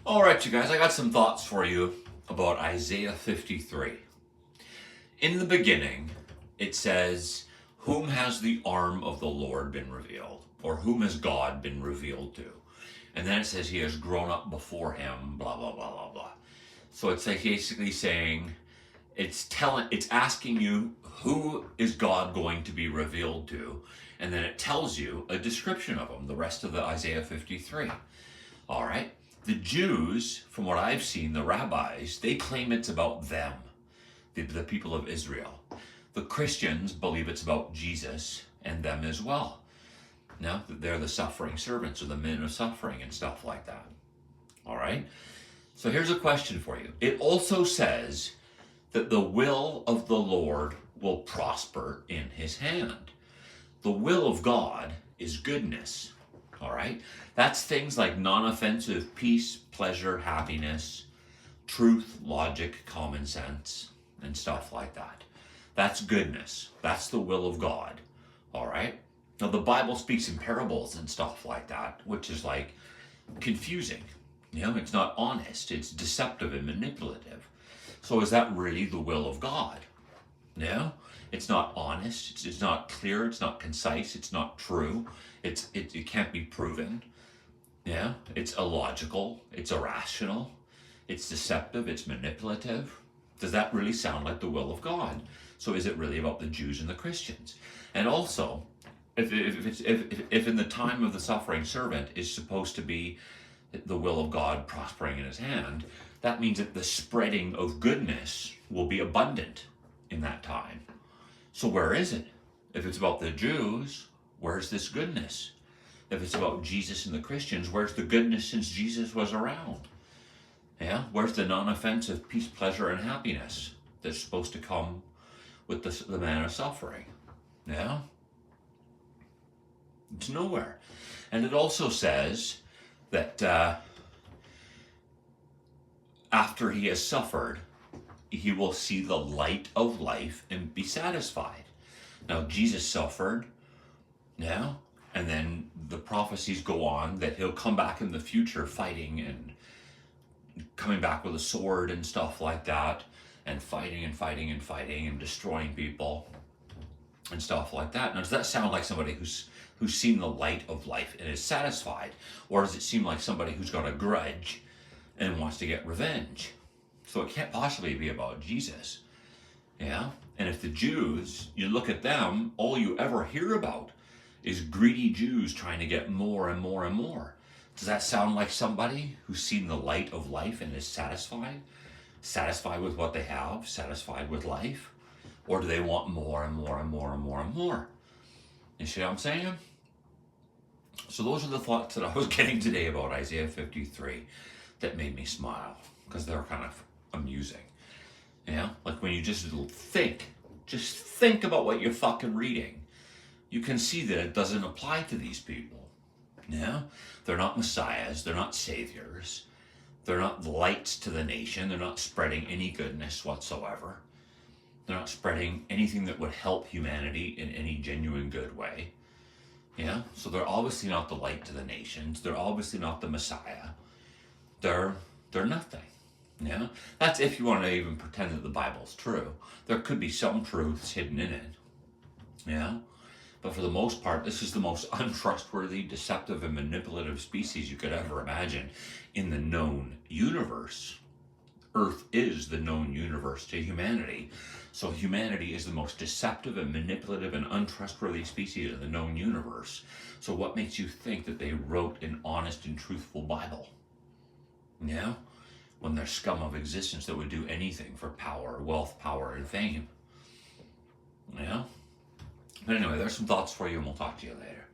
All right, you guys, I got some thoughts for you about Isaiah 53. In the beginning, it says, "Whom has the arm of the Lord been revealed?" Or whom has God been revealed to? And then it says he has grown up before him, blah, blah, blah, blah, blah. So it's like basically saying, it's asking you, who is God going to be revealed to? And then it tells you a description of him, the rest of the Isaiah 53. All right. The Jews, from what I've seen, the rabbis, they claim it's about them, the people of Israel. The Christians believe it's about Jesus and them as well. Now, they're the suffering servants or the men of suffering and stuff like that. All right. So here's a question for you. It also says that the will of the Lord will prosper in his hand. The will of God is goodness. All right? That's things like non-offensive peace, pleasure, happiness, truth, logic, common sense, and stuff like that. That's goodness. That's the will of God. All right? Now, the Bible speaks in parables and stuff like that, which is like confusing. It's not honest. It's deceptive and manipulative. So is that really the will of God? No, it's not honest. It's not clear. It's not concise. It's not true. It can't be proven. Yeah, it's illogical. It's irrational. It's deceptive. It's manipulative. Does that really sound like the will of God? So is it really about the Jews and the Christians? And also, if in the time of the suffering servant is supposed to be the will of God prospering in his hand, that means that the spreading of goodness will be abundant in that time. So where is it? If it's about the Jews, where's this goodness? If it's about Jesus and the Christians, where's the goodness since Jesus was around? Yeah, where's the non-offensive peace, pleasure, and happiness that's supposed to come with the man of suffering? Yeah, it's nowhere. And it also says that after he has suffered, he will see the light of life and be satisfied. Now, Jesus suffered, yeah, and then the prophecies go on that he'll come back in the future fighting and coming back with a sword and stuff like that, and fighting and fighting and fighting and destroying people and stuff like that. Now, does that sound like somebody who's seen the light of life and is satisfied? Or does it seem like somebody who's got a grudge and wants to get revenge? So it can't possibly be about Jesus. Yeah? And if the Jews, you look at them, all you ever hear about is greedy Jews trying to get more and more and more. Does that sound like somebody who's seen the light of life and is satisfied? Satisfied with what they have? Satisfied with life? Or do they want more and more and more and more and more? You see what I'm saying? So those are the thoughts that I was getting today about Isaiah 53 that made me smile, because they're kind of amusing. Yeah? Like when you just think about what you're fucking reading, you can see that it doesn't apply to these people. Yeah? They're not messiahs. They're not saviors. They're not lights to the nation. They're not spreading any goodness whatsoever. They're not spreading anything that would help humanity in any genuine good way. Yeah? So they're obviously not the light to the nations. They're obviously not the Messiah. They're nothing. Yeah? That's if you want to even pretend that the Bible's true. There could be some truths hidden in it. Yeah? But for the most part, this is the most untrustworthy, deceptive, and manipulative species you could ever imagine in the known universe. Earth is the known universe to humanity. So humanity is the most deceptive and manipulative and untrustworthy species in the known universe. So what makes you think that they wrote an honest and truthful Bible? Yeah? When they're scum of existence that would do anything for power, wealth, power, and fame. Yeah? But anyway, there's some thoughts for you, and we'll talk to you later.